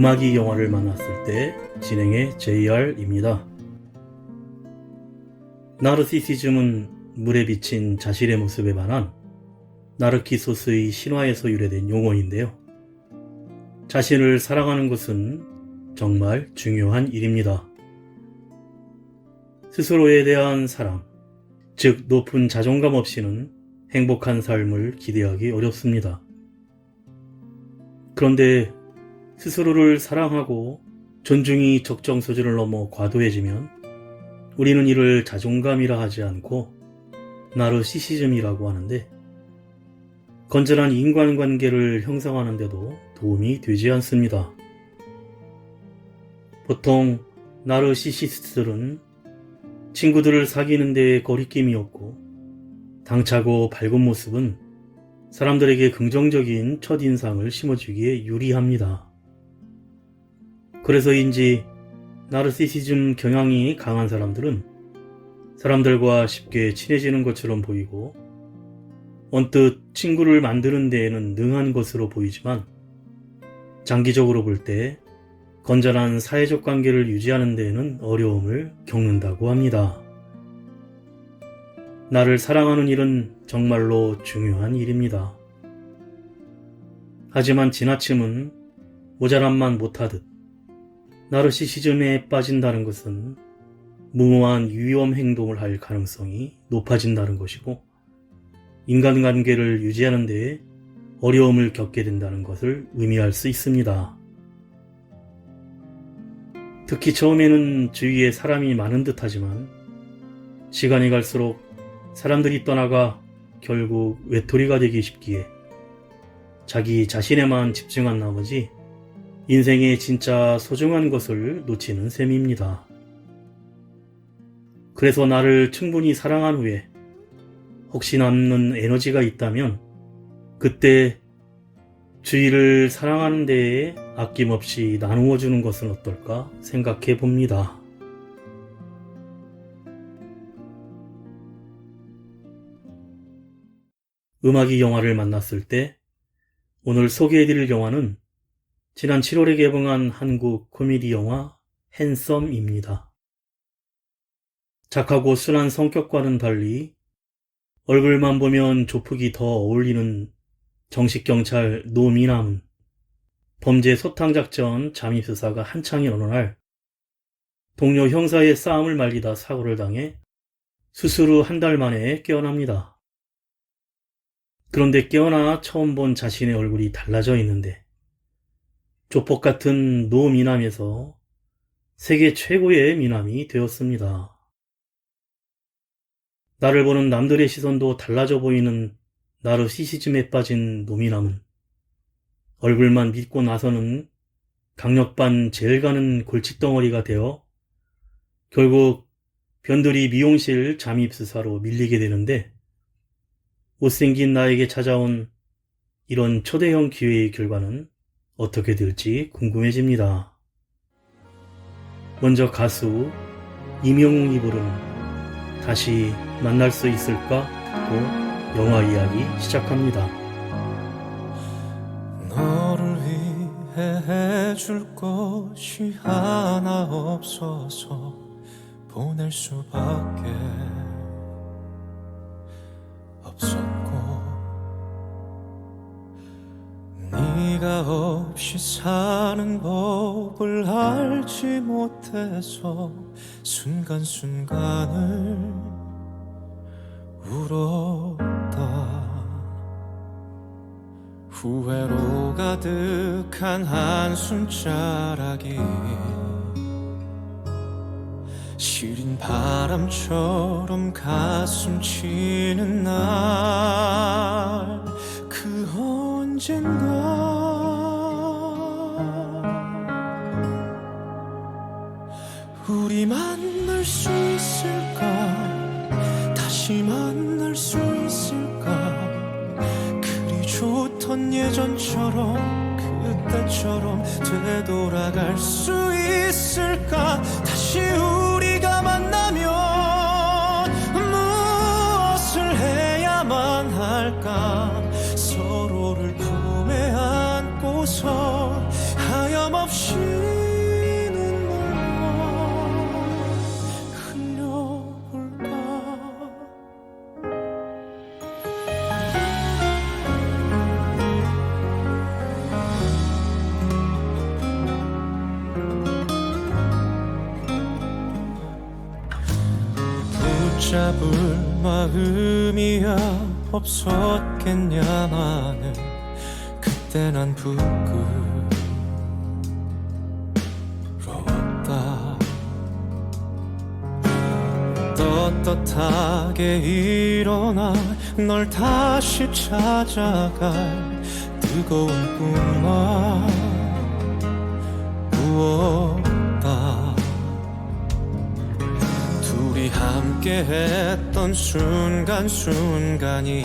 음악이 영화를 만났을 때 진행의 JR입니다. 나르시시즘은 물에 비친 자신의 모습에 반한 나르키소스의 신화에서 유래된 용어인데요. 자신을 사랑하는 것은 정말 중요한 일입니다. 스스로에 대한 사랑, 즉 높은 자존감 없이는 행복한 삶을 기대하기 어렵습니다. 그런데 스스로를 사랑하고 존중이 적정 수준을 넘어 과도해지면 우리는 이를 자존감이라 하지 않고 나르시시즘이라고 하는데, 건전한 인간관계를 형성하는 데도 도움이 되지 않습니다. 보통 나르시시스트들은 친구들을 사귀는 데 거리낌이 없고 당차고 밝은 모습은 사람들에게 긍정적인 첫인상을 심어주기에 유리합니다. 그래서인지 나르시시즘 경향이 강한 사람들은 사람들과 쉽게 친해지는 것처럼 보이고 언뜻 친구를 만드는 데에는 능한 것으로 보이지만 장기적으로 볼 때 건전한 사회적 관계를 유지하는 데에는 어려움을 겪는다고 합니다. 나를 사랑하는 일은 정말로 중요한 일입니다. 하지만 지나침은 모자람만 못하듯 나르시시즘에 빠진다는 것은 무모한 위험 행동을 할 가능성이 높아진다는 것이고, 인간관계를 유지하는 데에 어려움을 겪게 된다는 것을 의미할 수 있습니다. 특히 처음에는 주위에 사람이 많은 듯하지만 시간이 갈수록 사람들이 떠나가 결국 외톨이가 되기 쉽기에 자기 자신에만 집중한 나머지 인생의 진짜 소중한 것을 놓치는 셈입니다. 그래서 나를 충분히 사랑한 후에 혹시 남는 에너지가 있다면 그때 주위를 사랑하는 데에 아낌없이 나누어 주는 것은 어떨까 생각해 봅니다. 음악이 영화를 만났을 때 오늘 소개해드릴 영화는 지난 7월에 개봉한 한국 코미디 영화 핸섬입니다. 착하고 순한 성격과는 달리 얼굴만 보면 조폭이 더 어울리는 정식경찰 노미남은 범죄 소탕작전 잠입수사가 한창인 어느 날 동료 형사의 싸움을 말리다 사고를 당해 수술 후 한 달 만에 깨어납니다. 그런데 깨어나 처음 본 자신의 얼굴이 달라져 있는데 조폭 같은 노미남에서 세계 최고의 미남이 되었습니다. 나를 보는 남들의 시선도 달라져 보이는 나르시시즘에 빠진 노미남은 얼굴만 믿고 나서는 강력반 젤 가는 골칫덩어리가 되어 결국 변두리 미용실 잠입수사로 밀리게 되는데, 못생긴 나에게 찾아온 이런 초대형 기회의 결과는 어떻게 될지 궁금해집니다. 먼저 가수 임영웅이 부르는 다시 만날 수 있을까? 듣고 영화 이야기 시작합니다. 너를 위해 해줄 것이 하나 없어서 보낼 수밖에 없었고, 네가 없이 사는 법을 알지 못해서 순간순간을 울었다. 후회로 가득한 한숨자락이 시린 바람처럼 가슴 치는 날, 그 언젠가 우리 만날 수 있을까? 다시 만날 수 있을까? 그리 좋던 예전처럼 그때처럼 되돌아갈 수 있을까? 다시 우리가 만나면 무엇을 해야만 할까? 서로를 품에 안고서 하염없이 잡을 마음이야 없었겠냐마는 그때 난 부끄러웠다. 떳떳하게 일어나 널 다시 찾아갈 뜨거운 꿈만 꾸었다. 둘이 함께 했던 순간순간이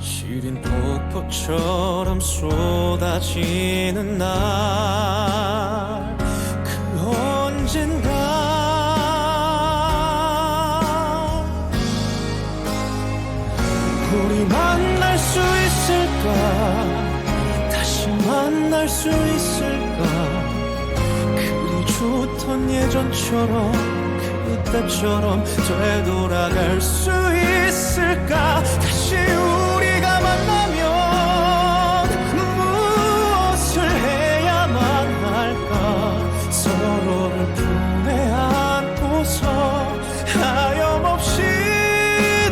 시린 폭포처럼 쏟아지는 날, 그 언젠가 우리 만날 수 있을까? 다시 만날 수 있을까? 그리 좋던 예전처럼 그때처럼 되돌아갈 수 있을까? 다시 우리가 만나면 무엇을 해야만 할까? 서로를 품에 안고서 하염없이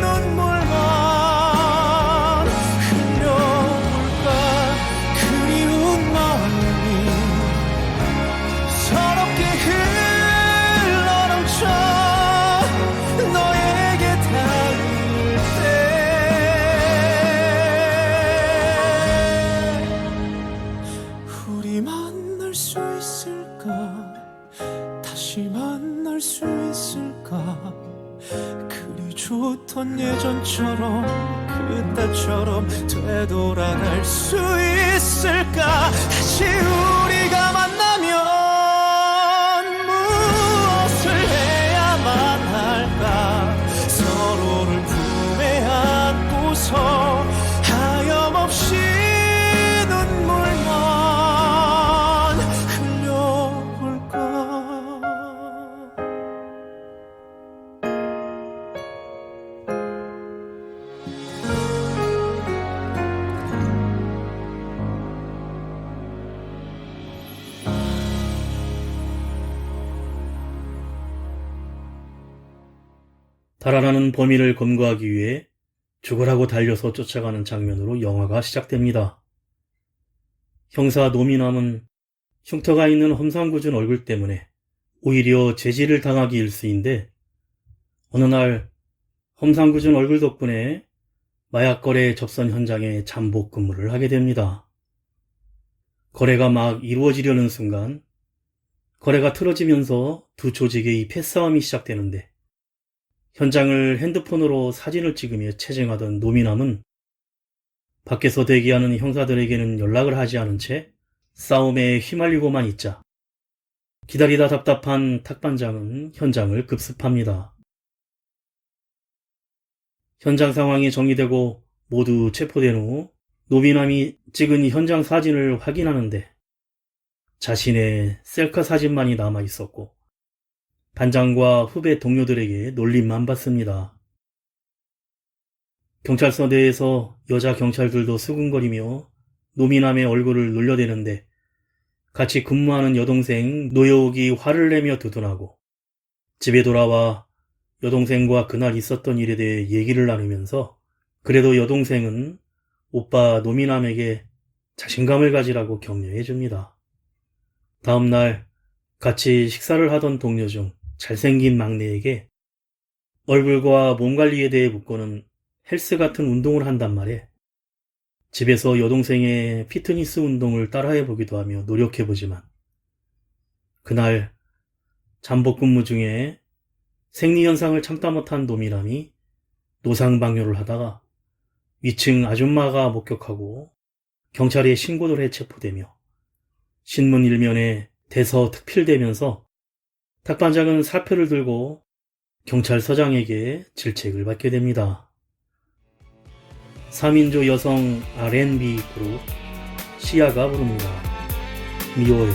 눈물만 흘려볼까? 그리운 마음이 서럽게 흘러넘쳐 너에게 닿을 때 우리 만날 수 있을까? 다시 만날 수 있을까? 그리 좋던 예전처럼 그때처럼 되돌아갈 수 있을까? 다시 우리가 만나면 무엇을 해야만 할까? 서로를 품에 안고서 하염없이 눈물만 흘려볼까? 달아나는 범인을 검거하기 위해 죽으라고 달려서 쫓아가는 장면으로 영화가 시작됩니다. 형사 노미남은 흉터가 있는 험상궂은 얼굴 때문에 오히려 제지를 당하기 일쑤인데, 어느 날 험상궂은 얼굴 덕분에 마약거래 접선 현장에 잠복 근무를 하게 됩니다. 거래가 막 이루어지려는 순간 거래가 틀어지면서 두 조직의 패싸움이 시작되는데, 현장을 핸드폰으로 사진을 찍으며 체증하던 노미남은 밖에서 대기하는 형사들에게는 연락을 하지 않은 채 싸움에 휘말리고만 있자 기다리다 답답한 탁반장은 현장을 급습합니다. 현장 상황이 정리되고 모두 체포된 후 노미남이 찍은 현장 사진을 확인하는데 자신의 셀카 사진만이 남아 있었고 반장과 후배 동료들에게 놀림만 받습니다. 경찰서 내에서 여자 경찰들도 수근거리며 노미남의 얼굴을 놀려대는데 같이 근무하는 여동생 노여옥이 화를 내며 두둔하고 집에 돌아와 여동생과 그날 있었던 일에 대해 얘기를 나누면서 그래도 여동생은 오빠 노미남에게 자신감을 가지라고 격려해줍니다. 다음날 같이 식사를 하던 동료 중 잘생긴 막내에게 얼굴과 몸 관리에 대해 묻고는 헬스 같은 운동을 한단 말에 집에서 여동생의 피트니스 운동을 따라해보기도 하며 노력해보지만 그날 잠복 근무 중에 생리현상을 참다 못한 노미남이 노상방뇨를 하다가 위층 아줌마가 목격하고 경찰에 신고를 해 체포되며 신문 일면에 대서특필되면서 탁반장은 사표를 들고 경찰서장에게 질책을 받게 됩니다. 3인조 여성 R&B 그룹 시아가 부릅니다. 미워요.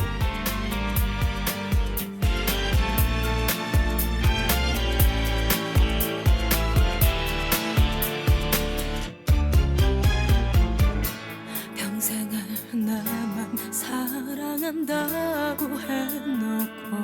평생을 나만 사랑한다고 해놓고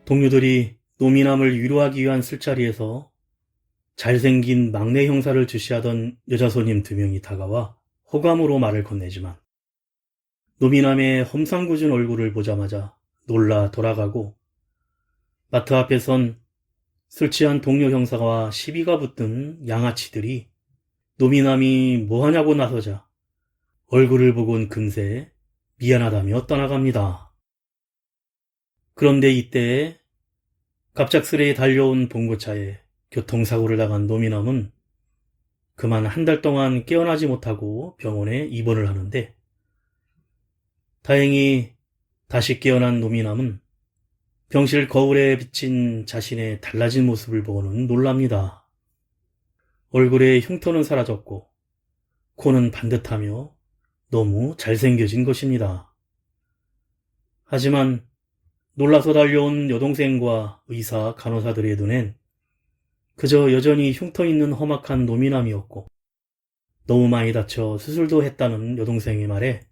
동료들이 노미남을 위로하기 위한 술자리에서 잘생긴 막내 형사를 주시하던 여자 손님 2명이 다가와 호감으로 말을 건네지만 노미남의 험상궂은 얼굴을 보자마자 놀라 돌아가고 마트 앞에선 술 취한 동료 형사와 시비가 붙던 양아치들이 노미남이 뭐하냐고 나서자 얼굴을 보곤 금세 미안하다며 떠나갑니다. 그런데 이때 갑작스레 달려온 봉고차에 교통사고를 당한 노미남은 그만 한 달 동안 깨어나지 못하고 병원에 입원을 하는데 다행히 다시 깨어난 노미남은 병실 거울에 비친 자신의 달라진 모습을 보고는 놀랍니다. 얼굴에 흉터는 사라졌고 코는 반듯하며 너무 잘생겨진 것입니다. 하지만 놀라서 달려온 여동생과 의사, 간호사들의 눈엔 그저 여전히 흉터 있는 험악한 노미남이었고 너무 많이 다쳐 수술도 했다는 여동생의 말에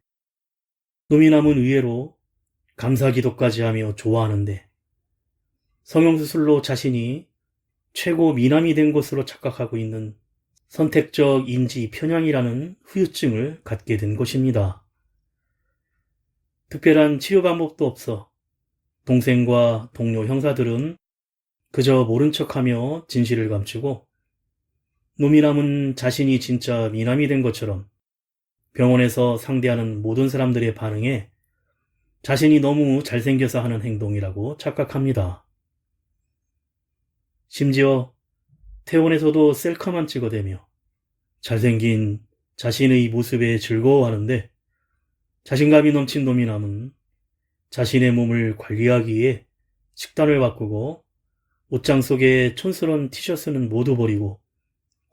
노미남은 의외로 감사기도까지 하며 좋아하는데 성형수술로 자신이 최고 미남이 된 것으로 착각하고 있는 선택적 인지 편향이라는 후유증을 갖게 된 것입니다. 특별한 치료 방법도 없어 동생과 동료 형사들은 그저 모른 척하며 진실을 감추고 노미남은 자신이 진짜 미남이 된 것처럼 병원에서 상대하는 모든 사람들의 반응에 자신이 너무 잘생겨서 하는 행동이라고 착각합니다. 심지어 퇴원에서도 셀카만 찍어대며 잘생긴 자신의 모습에 즐거워하는데 자신감이 넘친 노미남은 자신의 몸을 관리하기 위해 식단을 바꾸고 옷장 속에 촌스러운 티셔츠는 모두 버리고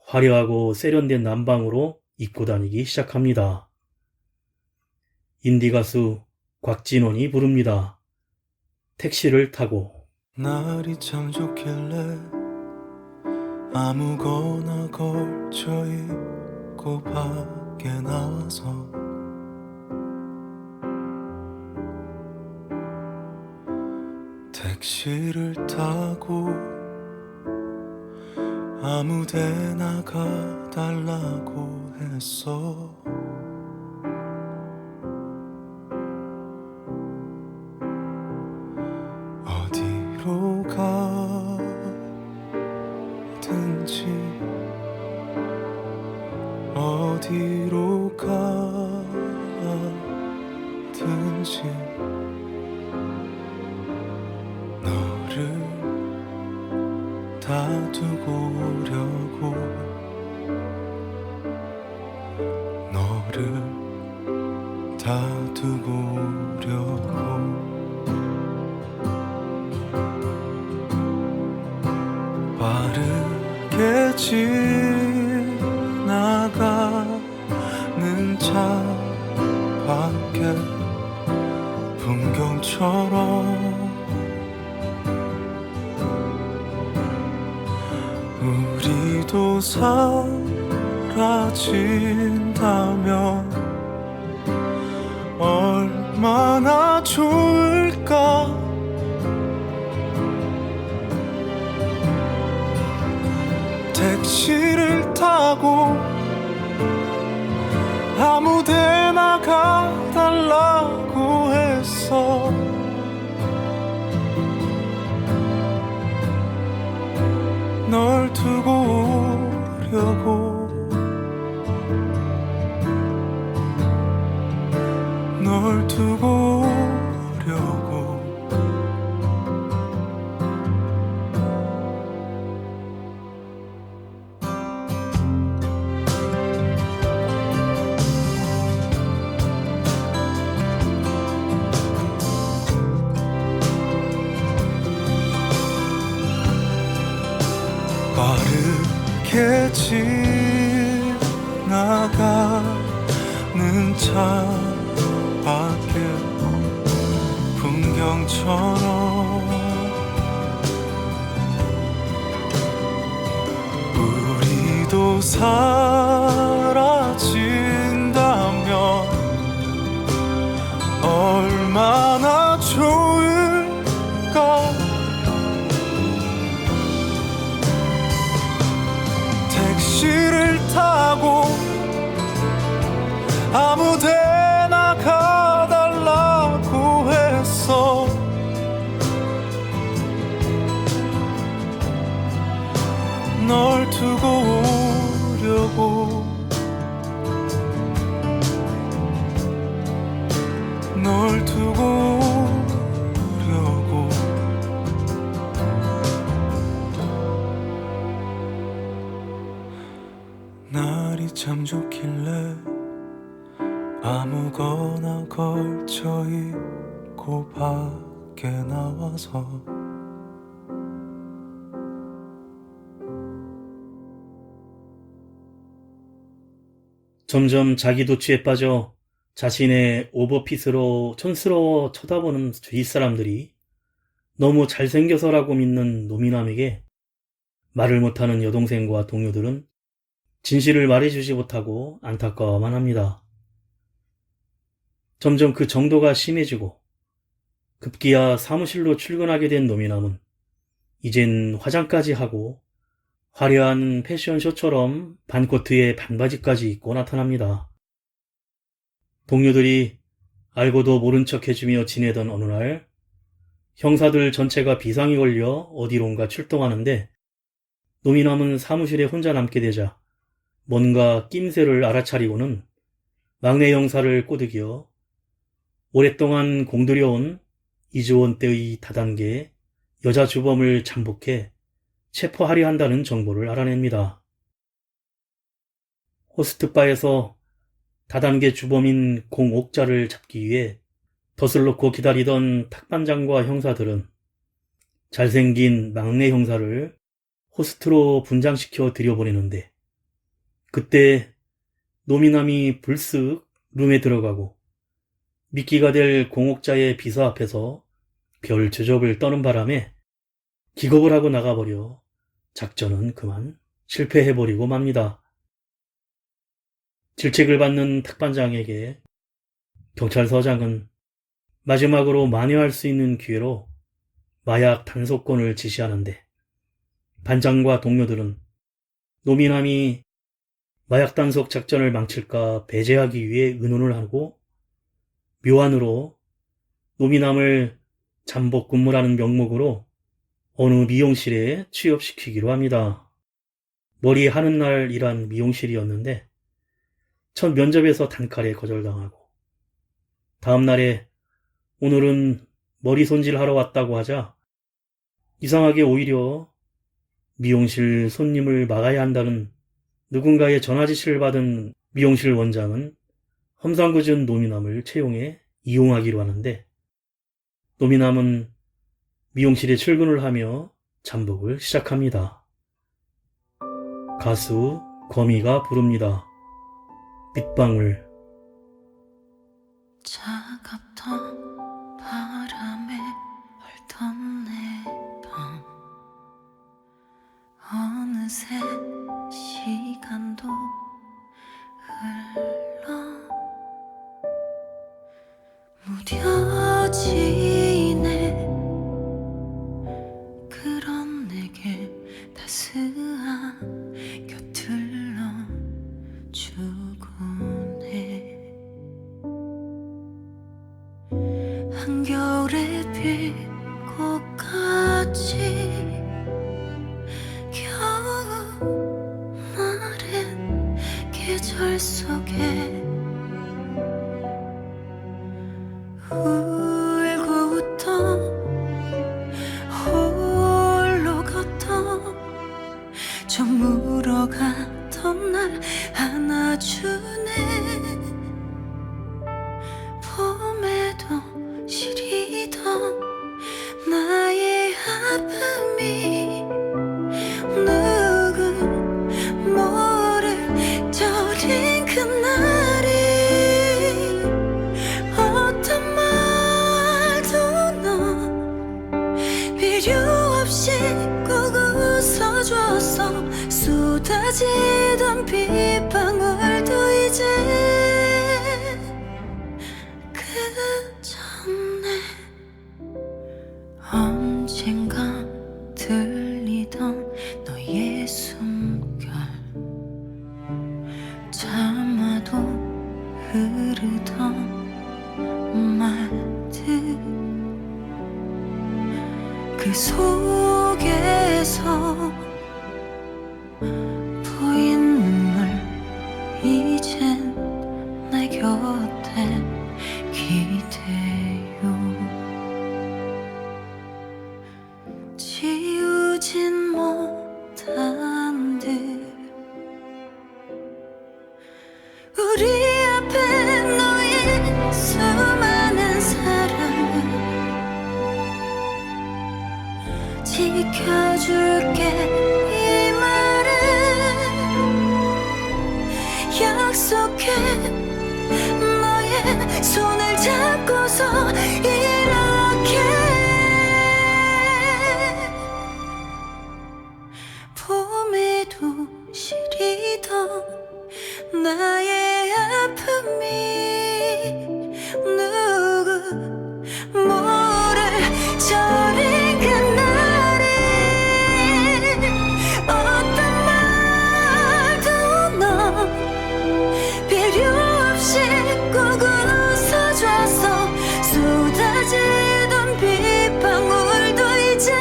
화려하고 세련된 남방으로 입고 다니기 시작합니다. 인디 가수 곽진원이 부릅니다. 택시를 타고. 날이 참 좋길래 아무거나 걸쳐 입고 밖에 나와서 택시를 타고 아무데나 가달라고 했어. 어디로 가든지 어디로 가든지 너를 다두고 오려고 너를 다두고 오려고 빠르게 지나가는 차 밖에 풍경처럼 우리도 사라진다면 얼마나 좋을까. 택시를 타고 아무데나 가달라고 했어. 널 두고 오려고 널 두고 오려고 빠르게 지나가는 차 밖에 풍경처럼 우리도 사라진다면 얼마나 좋을까. 널 두고 오려고 널 두고 오려고 날이 참 좋길래 아무거나 걸쳐 입고 밖에 나와서 점점 자기 도취에 빠져 자신의 오버핏으로 촌스러워 쳐다보는 주위 사람들이 너무 잘생겨서라고 믿는 노미남에게 말을 못하는 여동생과 동료들은 진실을 말해주지 못하고 안타까워만 합니다. 점점 그 정도가 심해지고 급기야 사무실로 출근하게 된 노미남은 이젠 화장까지 하고 화려한 패션쇼처럼 반코트에 반바지까지 입고 나타납니다. 동료들이 알고도 모른 척 해주며 지내던 어느 날 형사들 전체가 비상이 걸려 어디론가 출동하는데 노미남은 사무실에 혼자 남게 되자 뭔가 낌새를 알아차리고는 막내 형사를 꼬드겨 오랫동안 공들여온 이주원 때의 다단계 여자 주범을 잠복해 체포하려 한다는 정보를 알아냅니다. 호스트바에서 다단계 주범인 공옥자를 잡기 위해 덫을 놓고 기다리던 탁반장과 형사들은 잘생긴 막내 형사를 호스트로 분장시켜 들여보내는데 그때 노미남이 불쑥 룸에 들어가고 미끼가 될 공옥자의 비서 앞에서 별 주접을 떠는 바람에 기겁을 하고 나가버려 작전은 그만 실패해버리고 맙니다. 질책을 받는 탁반장에게 경찰서장은 마지막으로 만회할 수 있는 기회로 마약 단속권을 지시하는데 반장과 동료들은 노미남이 마약 단속 작전을 망칠까 배제하기 위해 의논을 하고 묘안으로 노미남을 잠복 근무라는 명목으로 어느 미용실에 취업시키기로 합니다. 머리 하는 날 일한 미용실이었는데 첫 면접에서 단칼에 거절당하고 다음 날에 오늘은 머리 손질하러 왔다고 하자 이상하게 오히려 미용실 손님을 막아야 한다는 누군가의 전화 지시를 받은 미용실 원장은 험상궂은 노미남을 채용해 이용하기로 하는데 노미남은 미용실에 출근을 하며 잠복을 시작합니다. 가수 거미가 부릅니다. 빗방울. 차갑던 바람에 얼던 내 방 어느새 시간도 흘러 무뎌지네 그런 내게 따스한 곁을 넣어주곤 해 한겨울에 필 꽃같이 겨울날엔 계절 속에 울고 웃던 홀로 걷던 저 물어갔던 날 안아주네 봄에도 시리던 나의 아픔이 누군 모를 저린 그날이 어떤 말도 넌 필요 없이 꼭 웃어줬어 쏟아지던 빗방울도 이제 그쳤네 언젠가 들리던 너의 숨결 참아도 흐르던 말들 그 속에서 지켜줄게 이 말은 약속해 너의 손을 잡고서 이렇게 봄에도 시리던 나의 아픔이 누구 모를 저린 그날에 어떤 말도 너 필요 없이 꼭 웃어줘서 쏟아지던 빗방울도 이제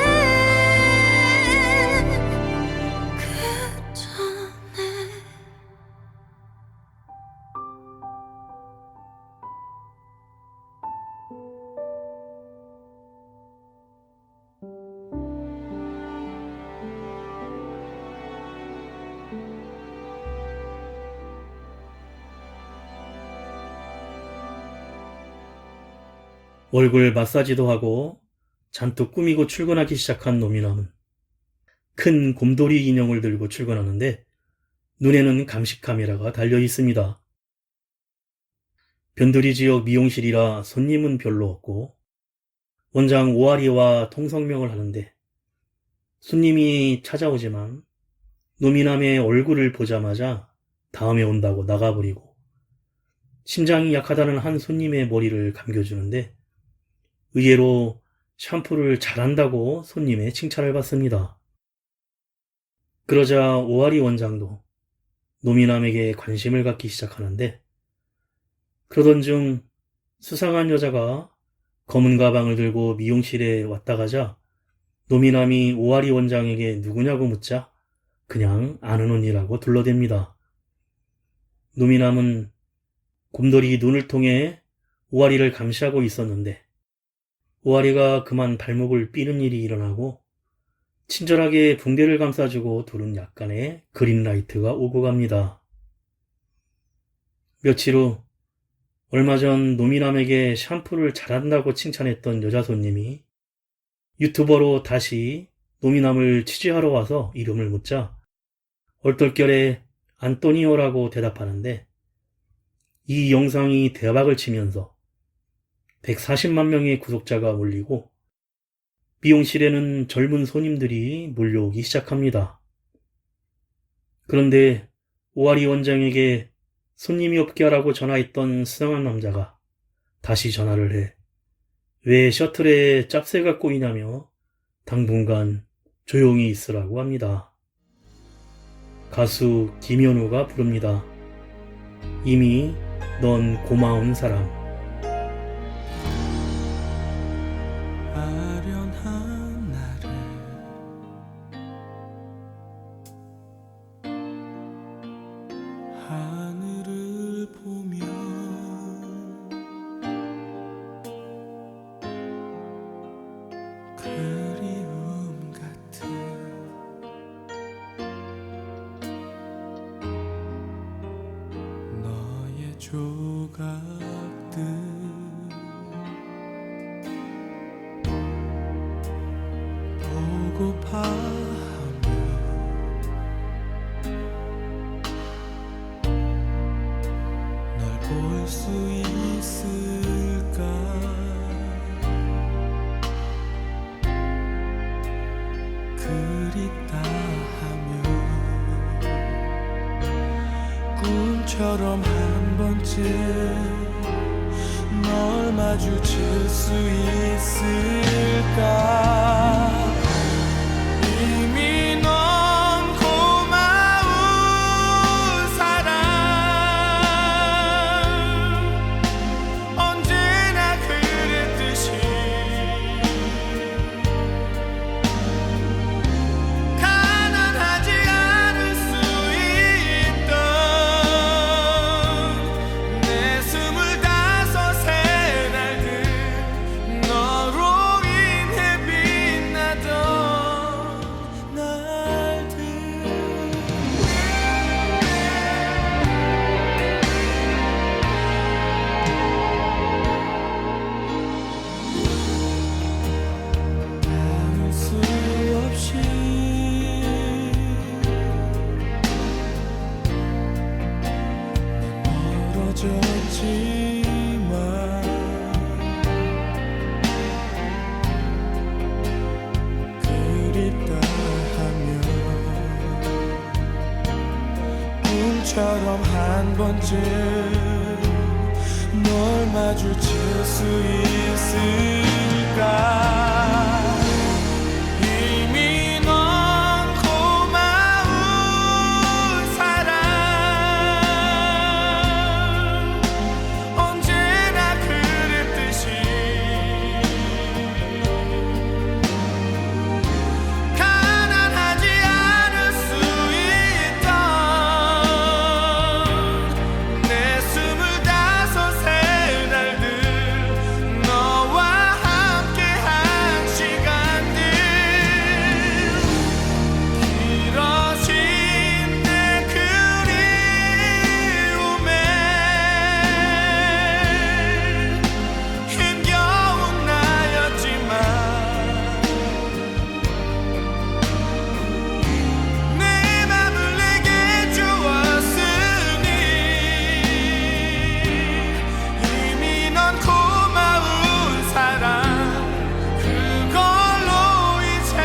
그 전에 얼굴 마사지도 하고 잔뜩 꾸미고 출근하기 시작한 노미남은 큰 곰돌이 인형을 들고 출근하는데 눈에는 감시 카메라가 달려 있습니다. 변두리 지역 미용실이라 손님은 별로 없고 원장 오아리와 통성명을 하는데 손님이 찾아오지만 노미남의 얼굴을 보자마자 다음에 온다고 나가버리고 심장이 약하다는 한 손님의 머리를 감겨주는데 의외로 샴푸를 잘한다고 손님의 칭찬을 받습니다. 그러자 오아리 원장도 노미남에게 관심을 갖기 시작하는데 그러던 중 수상한 여자가 검은 가방을 들고 미용실에 왔다 가자 노미남이 오아리 원장에게 누구냐고 묻자 그냥 아는 언니라고 둘러댑니다. 노미남은 곰돌이 눈을 통해 오아리를 감시하고 있었는데 오아리가 그만 발목을 삐는 일이 일어나고 친절하게 붕대를 감싸주고 둘은 약간의 그린라이트가 오고 갑니다. 며칠 후 얼마 전 노미남에게 샴푸를 잘한다고 칭찬했던 여자 손님이 유튜버로 다시 노미남을 취재하러 와서 이름을 묻자 얼떨결에 안토니오라고 대답하는데 이 영상이 대박을 치면서 140만 명의 구독자가 몰리고 미용실에는 젊은 손님들이 몰려오기 시작합니다. 그런데 오아리 원장에게 손님이 없게 하라고 전화했던 수상한 남자가 다시 전화를 해 왜 셔틀에 짭새가 꼬이냐며 당분간 조용히 있으라고 합니다. 가수 김현우가 부릅니다. 이미 넌 고마운 사람. 아련한 나를 하늘을 보며 그리움 같은 너의 조각들 보고파하며 널 볼 수 있을까 그립다 하며 꿈처럼 한 번쯤 널 마주칠 수 있을까 이미 넌 고마운 사람 언제나 그랬듯이 가난하지 않을 수 있던 내 25의 날들 너로 인해 빛나 예전처럼 한 번쯤 널 마주칠 수 있을까. 이미 넌 고마운 사람, 언제나 그랬듯이 가난하지 않을 수 있던 내 25살 날들, 너와 함께한 시간들, 길어진 내 그리움에 힘겨운 나였지만 내 맘을 내게 주었으니 이미 넌 고마운 사람, 그걸로 이제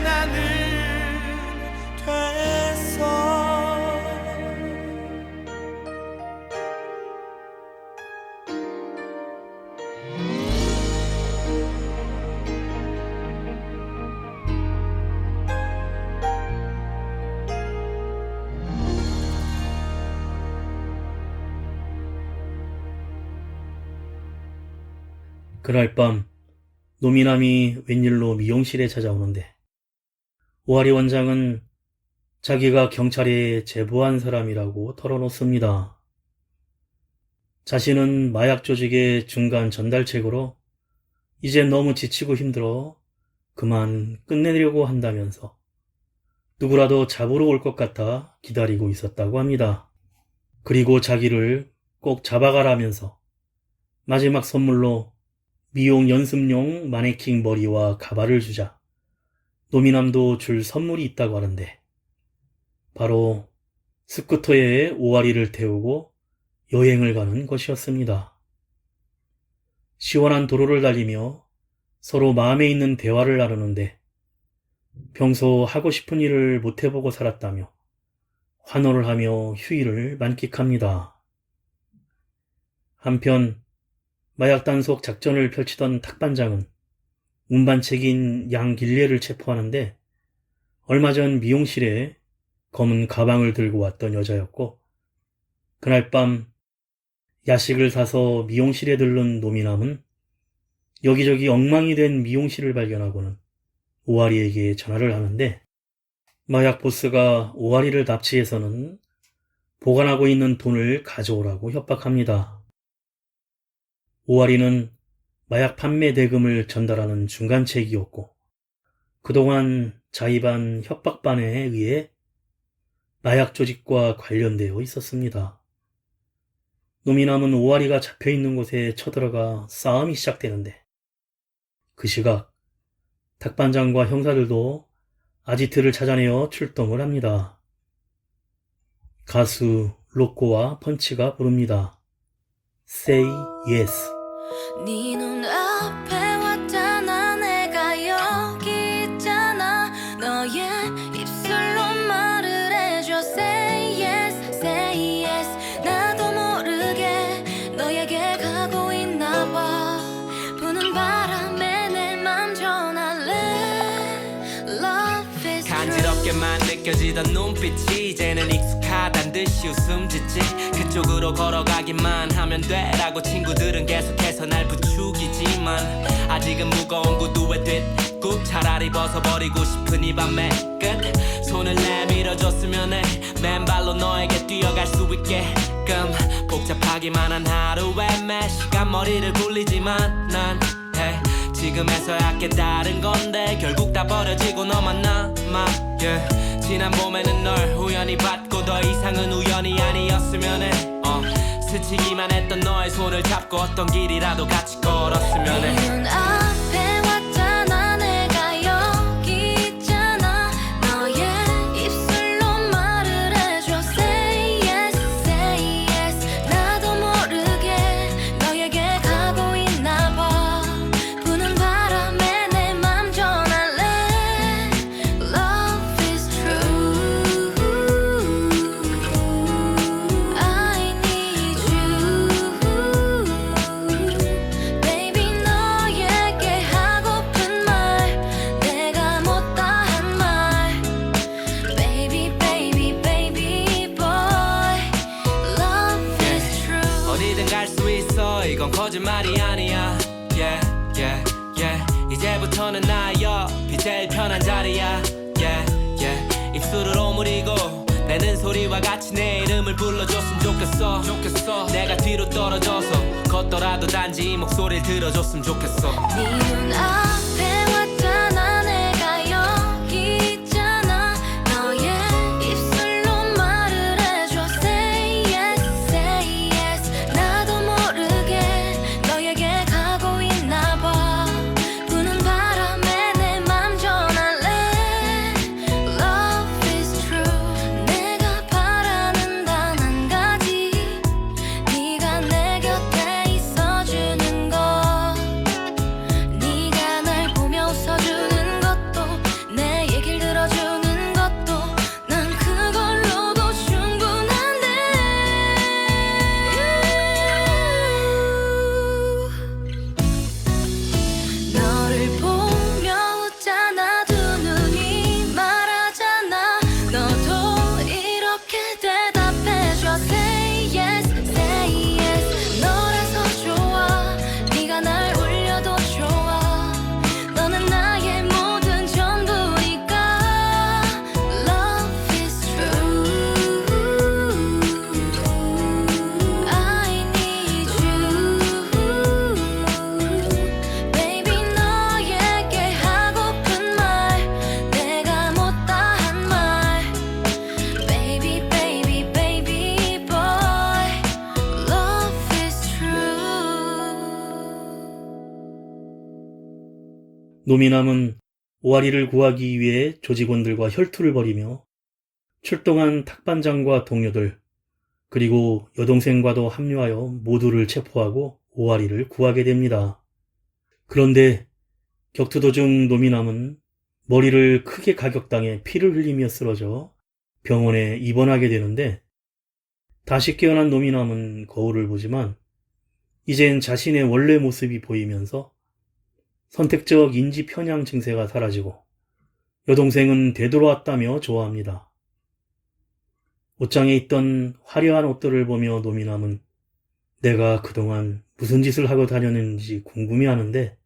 나는 됐어. 그날 밤 노미남이 웬일로 미용실에 찾아오는데 오아리 원장은 자기가 경찰에 제보한 사람이라고 털어놓습니다. 자신은 마약 조직의 중간 전달책으로 이제 너무 지치고 힘들어 그만 끝내려고 한다면서 누구라도 잡으러 올 것 같아 기다리고 있었다고 합니다. 그리고 자기를 꼭 잡아가라면서 마지막 선물로 미용 연습용 마네킹 머리와 가발을 주자 노미남도 줄 선물이 있다고 하는데 바로 스쿠터에 오아리를 태우고 여행을 가는 것이었습니다. 시원한 도로를 달리며 서로 마음에 있는 대화를 나누는데 평소 하고 싶은 일을 못 해보고 살았다며 환호를 하며 휴일을 만끽합니다. 한편 마약 단속 작전을 펼치던 탁반장은 운반책인 양길례를 체포하는데 얼마 전 미용실에 검은 가방을 들고 왔던 여자였고 그날 밤 야식을 사서 미용실에 들른 노미남은 여기저기 엉망이 된 미용실을 발견하고는 오아리에게 전화를 하는데 마약 보스가 오아리를 납치해서는 보관하고 있는 돈을 가져오라고 협박합니다. 오아리는 마약 판매 대금을 전달하는 중간책이었고 그동안 자의반 협박반에 의해 마약 조직과 관련되어 있었습니다. 노미남은 오아리가 잡혀있는 곳에 쳐들어가 싸움이 시작되는데 그 시각 탁반장과 형사들도 아지트를 찾아내어 출동을 합니다. 가수 로꼬와 펀치가 부릅니다. Say Yes. 네 눈앞에 왔잖아. 내가 여기 있잖아. 너의 입술로 말을 해줘. Say yes, say yes. 나도 모르게 너에게 가고 있나 봐. 부는 바람에 내 맘 전할래. Love is true. 간지럽게만 느껴지던 눈빛이 이제는 익숙하단 듯이 웃음 짓지. 그쪽으로 걸어가기만 하면 돼라고 친구들은 계속해서 날 부추기지만 아직은 무거운 구두에 뒷굽 차라리 벗어버리고 싶은 이 밤의 끝. 손을 내밀어줬으면 해. 맨발로 너에게 뛰어갈 수 있게끔. 복잡하기만 한 하루에 매 시간 머리를 굴리지만 난 hey, 지금에서야 깨달은 건데 결국 다 버려지고 너만 남아 yeah. 지난 봄에는 널 우연히 봤고 더 이상은 우연이 아니었으면 해 스치기만 했던 너의 손을 잡고 어떤 길이라도 같이 걸었으면 해. 네 눈앞에 왔잖아. 내가 여기 있잖아. 너의 입술로 말을 해줘. Say yes, say yes. 나도 모르게 너에게 가고 있나 봐. 부는 바람에 내 맘 전할래. Love is true. 거짓말이 아니야. Yeah, yeah, yeah. 이제부터는 나의 옆이 제일 편한 자리야. Yeah, yeah. 입술을 오므리고 내는 소리와 같이 내 이름을 불러줬으면 좋겠어. 내가 뒤로 떨어져서 걷더라도 단지 이 목소리를 들어줬으면 좋겠어. 네 눈앞에 왔잖아. 내가 여기 있잖아. 너의 입술로 말을 해줘. Say yes. 나도 모르게 너에게 가고 있나 봐. 부는 바람에 내 맘 전할래. Love is true. 내가 바라는 단 한 가지. 네가 내 곁에 있어주는 것. 네가 날 보며 웃어주는 것도 내 얘길 들어주는 것도 난 그걸로도 충분한데. 너를 보며 웃잖아. 두 눈이 말하잖아. 너도 이렇게 대답해줘. Say yes. 너라서 좋아. 네가 날 울려도 좋아. 너는 나의 모든 전부니까. Love is true. I need you. Baby 너에게 하고픈 말 내가 못다 한 말. Baby boy. Love is true. 노미남은 오아리를 구하기 위해 조직원들과 혈투를 벌이며 출동한 탁반장과 동료들, 그리고 여동생과도 합류하여 모두를 체포하고 오아리를 구하게 됩니다. 그런데 격투 중 노미남은 머리를 크게 가격당해 피를 흘리며 쓰러져 병원에 입원하게 되는데, 다시 깨어난 노미남은 거울을 보지만 이젠 자신의 원래 모습이 보이면서 선택적 인지 편향 증세가 사라지고 여동생은 되돌아왔다며 좋아합니다. 옷장에 있던 화려한 옷들을 보며 노미남은 내가 그동안 무슨 짓을 하고 다녔는지 궁금해하는데,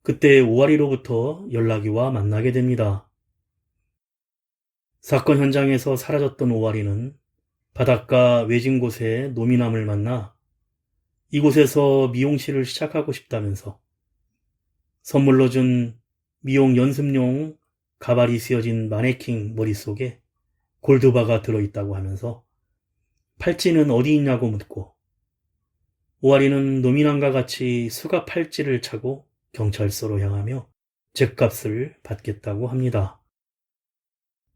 그때 오아리로부터 연락이 와 만나게 됩니다. 사건 현장에서 사라졌던 오아리는 바닷가 외진 곳에 노미남을 만나 이곳에서 미용실을 시작하고 싶다면서 선물로 준 미용 연습용 가발이 쓰여진 마네킹 머릿속에 골드바가 들어있다고 하면서 팔찌는 어디 있냐고 묻고, 오아리는 노미남과 같이 수갑 팔찌를 차고 경찰서로 향하며 죗값을 받겠다고 합니다.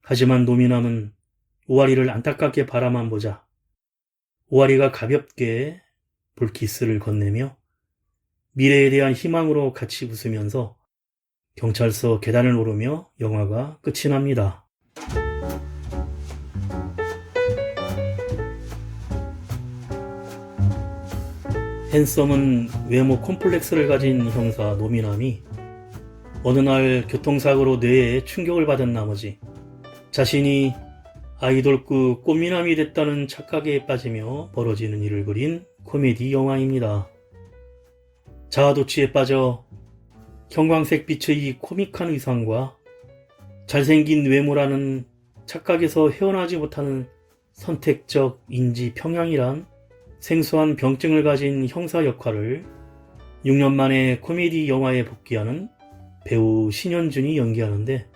하지만 노미남은 오아리를 안타깝게 바라만 보자 오아리가 가볍게 볼키스를 건네며 미래에 대한 희망으로 같이 웃으면서 경찰서 계단을 오르며 영화가 끝이 납니다. 핸섬은 외모 콤플렉스를 가진 형사 노미남이 어느 날 교통사고로 뇌에 충격을 받은 나머지 자신이 아이돌급 꽃미남이 됐다는 착각에 빠지며 벌어지는 일을 그린 코미디 영화입니다. 자아도취에 빠져 형광색 빛의 코믹한 의상과 잘생긴 외모라는 착각에서 헤어나지 못하는 선택적 인지 평양이란 생소한 병증을 가진 형사 역할을 6년 만에 코미디 영화에 복귀하는 배우 신현준이 연기하는데,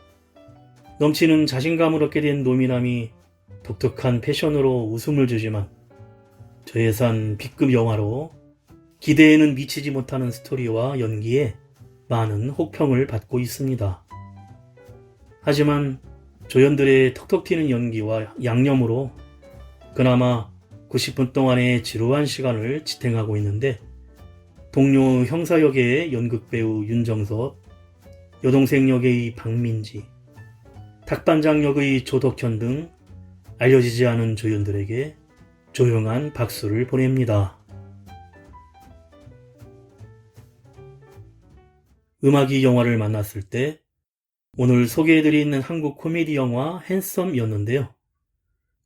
넘치는 자신감을 얻게 된 노미남이 독특한 패션으로 웃음을 주지만 저예산 B급 영화로 기대에는 미치지 못하는 스토리와 연기에 많은 혹평을 받고 있습니다. 하지만 조연들의 톡톡 튀는 연기와 양념으로 그나마 90분 동안의 지루한 시간을 지탱하고 있는데, 동료 형사 역의 연극배우 윤정섭, 여동생 역의 박민지, 탁반장 역의 조덕현 등 알려지지 않은 조연들에게 조용한 박수를 보냅니다. 음악이 영화를 만났을 때 오늘 소개해드리는 한국 코미디 영화 핸섬이었는데요.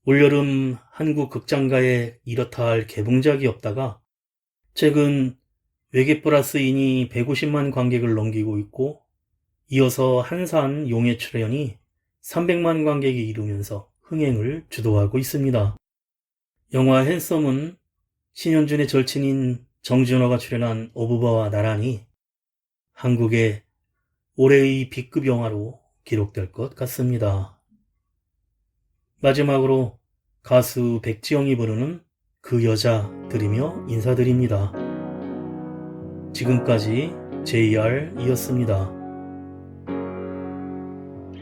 올여름 한국 극장가에 이렇다 할 개봉작이 없다가 최근 외계 플러스인이 150만 관객을 넘기고 있고 이어서 한산 용의 출연이 300만 관객이 이루면서 흥행을 주도하고 있습니다. 영화 핸섬은 신현준의 절친인 정준호가 출연한 어부바와 나란히 한국의 올해의 B급 영화로 기록될 것 같습니다. 마지막으로 가수 백지영이 부르는 그 여자 들으며 인사드립니다. 지금까지 JR이었습니다.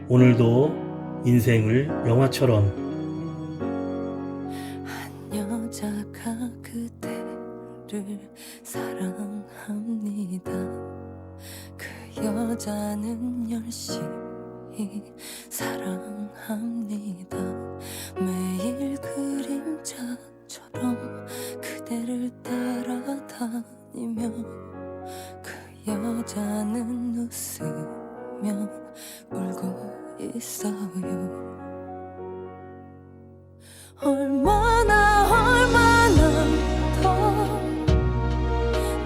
오늘도 인생을 영화처럼 한 여자가 그대를 사랑합니다. 그 여자는 열심히 사랑합니다. 매일 그림자처럼 그대를 따라다니며 그 여자는 웃으며 울고 있어요. 얼마나 더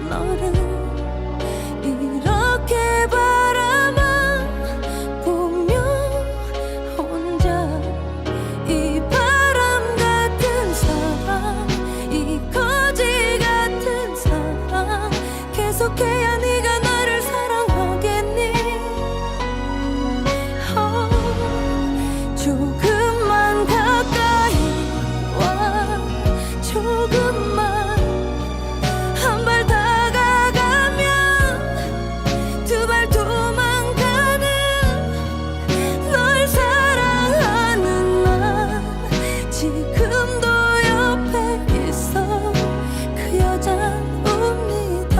너를 이렇게 바라만 보며 혼자 이 바람 같은 사랑, 이 거지 같은 사랑 계속해야 네가 나를 사랑하겠니? 조금만 가까이 와, 조금만 한 발 다가가면 두 발 도망가는 널 사랑하는 난 지금도 옆에 있어. 그 여자는 웁니다.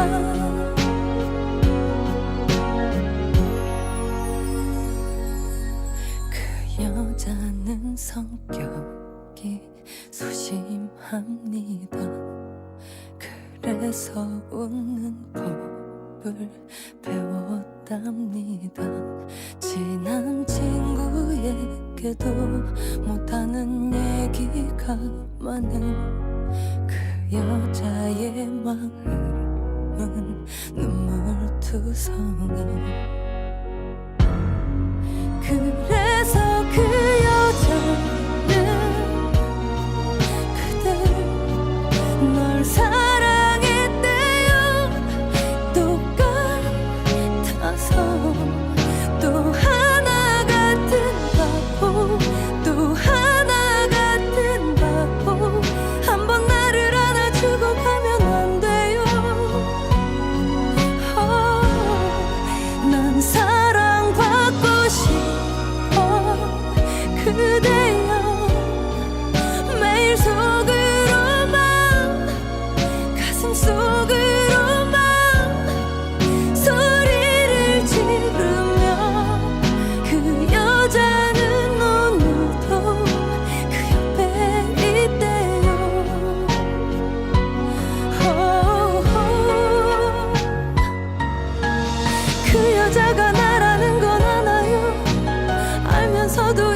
그 여자는 성격이 소심합니다. 그래서 웃는 법을 배웠답니다. 친한 친구에게도 못하는 얘기가 많은 그 여자의 마음은 눈물투성이. 그래서 그 여자는 그대를 널 사랑했대요. 똑같아서 또 하나 같은 바보, 또 하나 같은 바보. 한번 나를 안아주고 가면 안 돼요. 난 사랑받고 싶어 그대여. 매일 속으로만, 가슴 속으로만 소리를 지르며 그 여자는 오늘도 그 옆에 있대요. 그 여자가 나라는 건 알아요. 알면서도